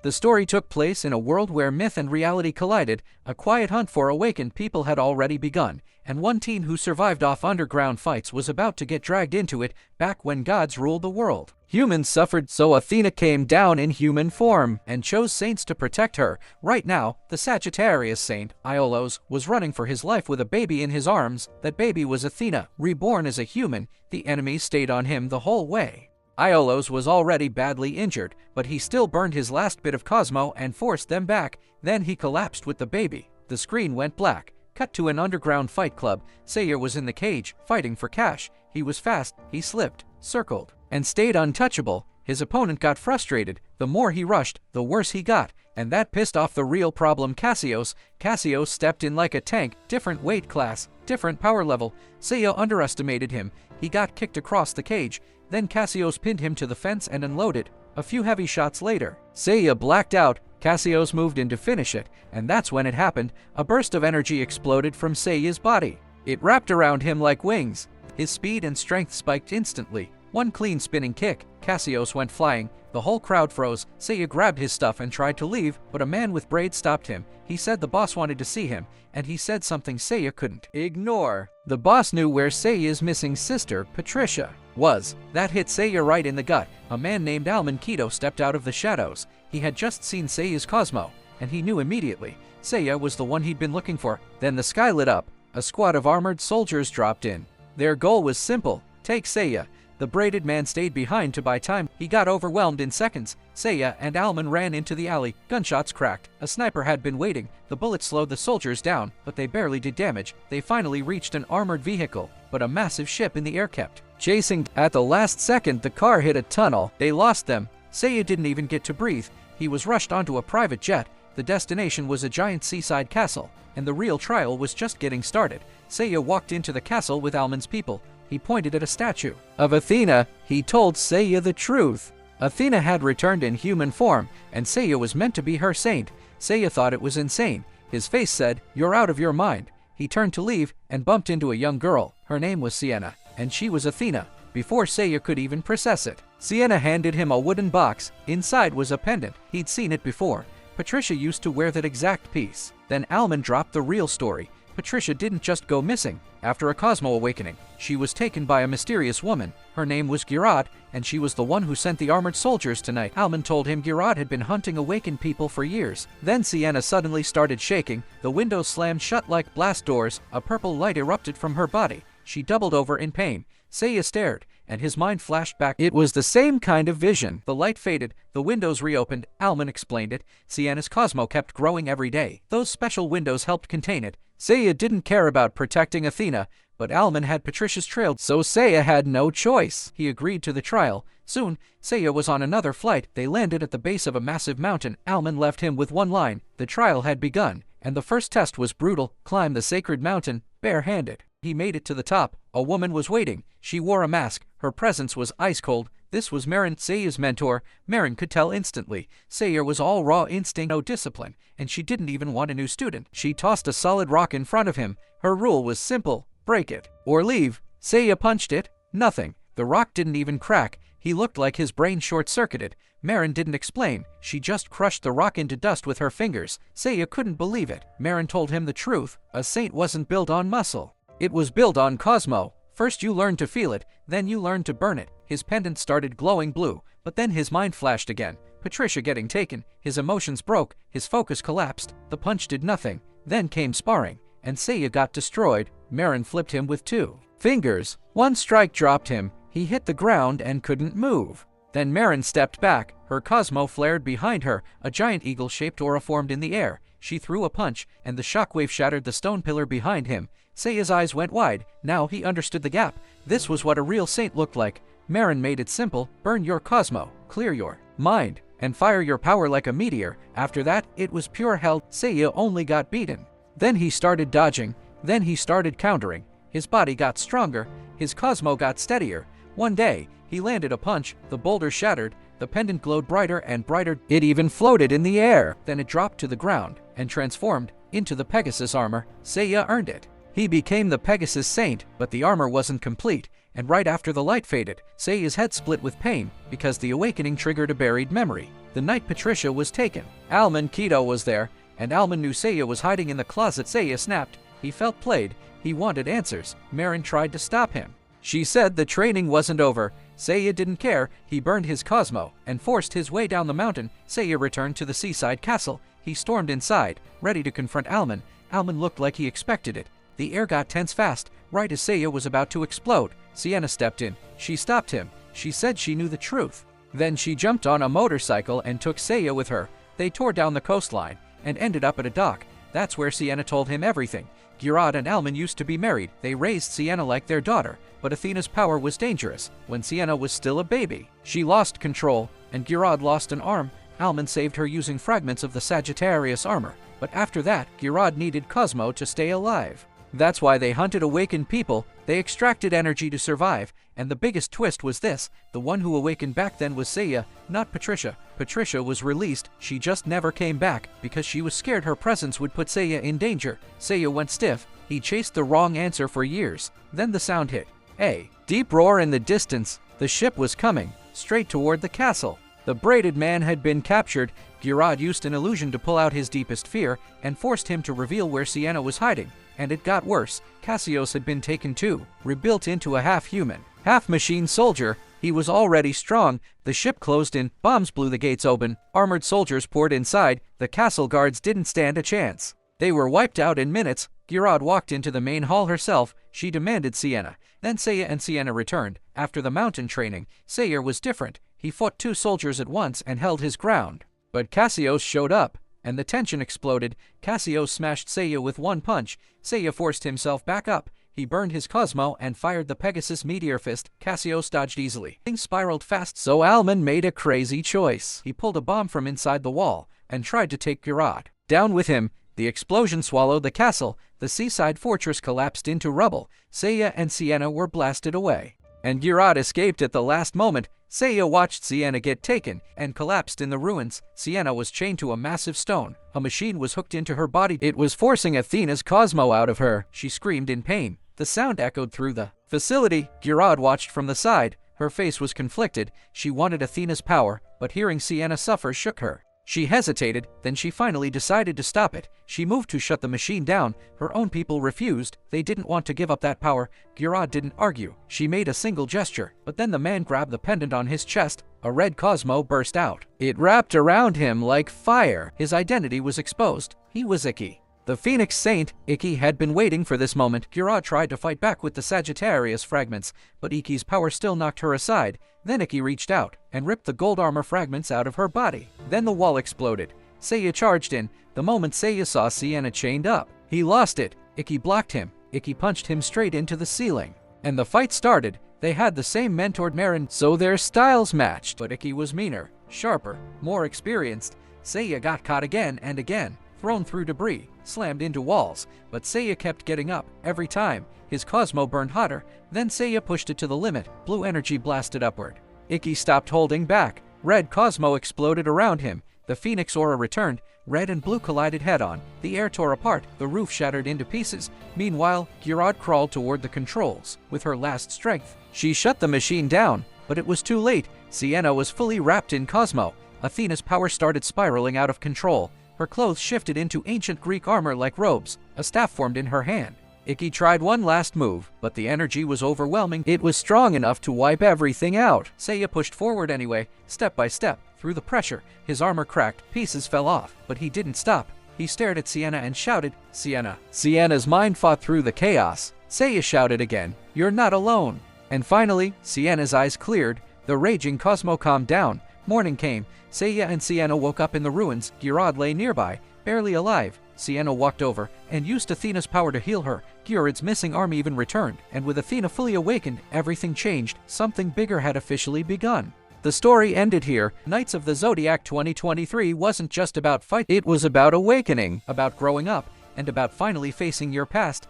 The story took place in a world where myth and reality collided. A quiet hunt for awakened people had already begun, and one teen who survived off underground fights was about to get dragged into it back when gods ruled the world. Humans suffered, so Athena came down in human form and chose saints to protect her. Right now, the Sagittarius saint, Aiolos, was running for his life with a baby in his arms. That baby was Athena, reborn as a human. The enemies stayed on him the whole way. Aiolos was already badly injured, but he still burned his last bit of Cosmo and forced them back. Then he collapsed with the baby. The screen went black. Cut to an underground fight club. Seiya was in the cage, fighting for cash. He was fast, he slipped, circled, and stayed untouchable. His opponent got frustrated. The more he rushed, the worse he got, and that pissed off the real problem, Cassios. Cassios stepped in like a tank, different weight class, different power level. Seiya underestimated him. He got kicked across the cage. Then Cassios pinned him to the fence and unloaded. A few heavy shots later, Seiya blacked out. Cassios moved in to finish it, and that's when it happened. A burst of energy exploded from Seiya's body. It wrapped around him like wings. His speed and strength spiked instantly. One clean spinning kick, Cassios went flying. The whole crowd froze. Seiya grabbed his stuff and tried to leave, but a man with braids stopped him. He said the boss wanted to see him, and he said something Seiya couldn't ignore. The boss knew where Seiya's missing sister, Patricia, was. That hit Seiya right in the gut. A man named Alman Kido stepped out of the shadows. He had just seen Seiya's Cosmo, and he knew immediately. Seiya was the one he'd been looking for. Then the sky lit up. A squad of armored soldiers dropped in. Their goal was simple: take Seiya. The braided man stayed behind to buy time. He got overwhelmed in seconds. Seiya and Alman ran into the alley. Gunshots cracked. A sniper had been waiting. The bullets slowed the soldiers down, but they barely did damage. They finally reached an armored vehicle, but a massive ship in the air kept chasing. At the last second, the car hit a tunnel. They lost them. Seiya didn't even get to breathe. He was rushed onto a private jet. The destination was a giant seaside castle, and the real trial was just getting started. Seiya walked into the castle with Alman's people. He pointed at a statue of Athena. He told Seiya the truth. Athena had returned in human form, and Seiya was meant to be her saint. Seiya thought it was insane. His face said, "You're out of your mind." He turned to leave and bumped into a young girl. Her name was Sienna, and she was Athena. Before Seiya could even process it, Sienna handed him a wooden box. Inside was a pendant. He'd seen it before. Patricia used to wear that exact piece. Then Alman dropped the real story. Patricia didn't just go missing. After a Cosmo awakening, she was taken by a mysterious woman. Her name was Guraad, and she was the one who sent the armored soldiers tonight. Alman told him Guraad had been hunting awakened people for years. Then Sienna suddenly started shaking. The windows slammed shut like blast doors. A purple light erupted from her body. She doubled over in pain. Seiya stared, and his mind flashed back. It was the same kind of vision. The light faded. The windows reopened. Alman explained it. Sienna's Cosmo kept growing every day. Those special windows helped contain it. Seiya didn't care about protecting Athena, but Alman had Patricia's trail, so Seiya had no choice. He agreed to the trial. Soon, Seiya was on another flight. They landed at the base of a massive mountain. Alman left him with one line: the trial had begun, and the first test was brutal. Climb the sacred mountain, barehanded. He made it to the top. A woman was waiting. She wore a mask. Her presence was ice cold. This was Marin, Seiya's mentor. Marin could tell instantly. Seiya was all raw instinct, no discipline, and she didn't even want a new student. She tossed a solid rock in front of him. Her rule was simple: break it or leave. Seiya punched it. Nothing. The rock didn't even crack. He looked like his brain short-circuited. Marin didn't explain. She just crushed the rock into dust with her fingers. Seiya couldn't believe it. Marin told him the truth. A saint wasn't built on muscle. It was built on Cosmo. First you learn to feel it, then you learn to burn it. His pendant started glowing blue, but then his mind flashed again. Patricia getting taken. His emotions broke. His focus collapsed. The punch did nothing. Then came sparring, and Seiya got destroyed. Marin flipped him with 2 fingers. One strike dropped him. He hit the ground and couldn't move. Then Marin stepped back. Her Cosmo flared behind her. A giant eagle-shaped aura formed in the air. She threw a punch, and the shockwave shattered the stone pillar behind him. Seiya's eyes went wide. Now he understood the gap. This was what a real saint looked like. Marin made it simple: burn your Cosmo, clear your mind, and fire your power like a meteor. After that, it was pure hell. Seiya only got beaten. Then he started dodging. Then he started countering. His body got stronger. His Cosmo got steadier. One day, he landed a punch. The boulder shattered. The pendant glowed brighter and brighter. It even floated in the air. Then it dropped to the ground and transformed into the Pegasus armor. Seiya earned it. He became the Pegasus Saint, but the armor wasn't complete. and right after the light faded, Seiya's head split with pain because the awakening triggered a buried memory. The night Patricia was taken. Alman Kido was there, and Alman knew Seiya was hiding in the closet. Seiya snapped. He felt played. He wanted answers. Marin tried to stop him. She said the training wasn't over. Seiya didn't care. He burned his Cosmo and forced his way down the mountain. Seiya returned to the seaside castle. He stormed inside, ready to confront Alman. Alman looked like he expected it. The air got tense fast, right as Seiya was about to explode. Sienna stepped in. She stopped him. She said she knew the truth. Then she jumped on a motorcycle and took Seiya with her. They tore down the coastline and ended up at a dock. That's where Sienna told him everything. Guraad and Alman used to be married. They raised Sienna like their daughter, but Athena's power was dangerous. When Sienna was still a baby, she lost control, and Guraad lost an arm. Alman saved her using fragments of the Sagittarius armor, but after that, Guraad needed Cosmo to stay alive. That's why they hunted awakened people. They extracted energy to survive, and the biggest twist was this: the one who awakened back then was Seiya, not Patricia. Patricia was released. She just never came back because she was scared her presence would put Seiya in danger. Seiya went stiff. He chased the wrong answer for years. Then the sound hit. A deep roar in the distance. The ship was coming straight toward the castle. The braided man had been captured. Guraad used an illusion to pull out his deepest fear and forced him to reveal where Sienna was hiding. And it got worse. Cassius had been taken too, rebuilt into a half-human, half-machine soldier. He was already strong. The ship closed in. Bombs blew the gates open. Armored soldiers poured inside. The castle guards didn't stand a chance. They were wiped out in minutes. Guraad walked into the main hall herself. She demanded Sienna. Then Seiya and Sienna returned. After the mountain training, Seiya was different. He fought 2 soldiers at once and held his ground. But Cassius showed up, and the tension exploded. Cassius smashed Seiya with one punch. Seiya forced himself back up. He burned his Cosmo and fired the Pegasus meteor fist. Cassius dodged easily. Things spiraled fast, so Alman made a crazy choice. He pulled a bomb from inside the wall and tried to take Guraad down with him. The explosion swallowed the castle. The seaside fortress collapsed into rubble. Seiya and Sienna were blasted away, and Guraad escaped at the last moment. Seiya watched Sienna get taken and collapsed in the ruins. Sienna was chained to a massive stone. A machine was hooked into her body. It was forcing Athena's Cosmo out of her. She screamed in pain. The sound echoed through the facility. Guraad watched from the side. Her face was conflicted. She wanted Athena's power, but hearing Sienna suffer shook her. She hesitated, then she finally decided to stop it. She moved to shut the machine down. Her own people refused. They didn't want to give up that power. Guraad didn't argue. She made a single gesture, but then the man grabbed the pendant on his chest. A red Cosmo burst out. It wrapped around him like fire. His identity was exposed. He was Ikki, the Phoenix Saint. Ikki had been waiting for this moment. Guraad tried to fight back with the Sagittarius fragments, but Ikki's power still knocked her aside. Then Ikki reached out and ripped the gold armor fragments out of her body. Then the wall exploded. Seiya charged in. The moment Seiya saw Sienna chained up, he lost it. Ikki blocked him. Ikki punched him straight into the ceiling. And the fight started. They had the same mentored Marin, so their styles matched. But Ikki was meaner, sharper, more experienced. Seiya got caught again and again, thrown through debris, slammed into walls. But Seiya kept getting up. Every time, his Cosmo burned hotter. Then Seiya pushed it to the limit. Blue energy blasted upward. Ikki stopped holding back. Red Cosmo exploded around him. The Phoenix aura returned. Red and blue collided head-on. The air tore apart. The roof shattered into pieces. Meanwhile, Guraad crawled toward the controls. With her last strength, she shut the machine down. But it was too late. Sienna was fully wrapped in Cosmo. Athena's power started spiraling out of control. Her clothes shifted into ancient Greek armor like robes. A staff formed in her hand. Ikki tried one last move, but the energy was overwhelming. It was strong enough to wipe everything out. Seiya pushed forward anyway, step by step. Through the pressure, his armor cracked, pieces fell off, but he didn't stop. He stared at Sienna and shouted, "Sienna!" Sienna's mind fought through the chaos. Seiya shouted again, "You're not alone!" And finally, Sienna's eyes cleared. The raging Cosmo calmed down. Morning came. Seiya and Sienna woke up in the ruins. Guraad lay nearby, barely alive. Sienna walked over and used Athena's power to heal her. Guraad's missing arm even returned, and with Athena fully awakened, everything changed. Something bigger had officially begun. The story ended here. Knights of the Zodiac 2023 wasn't just about fight, it was about awakening, about growing up, and about finally facing your past.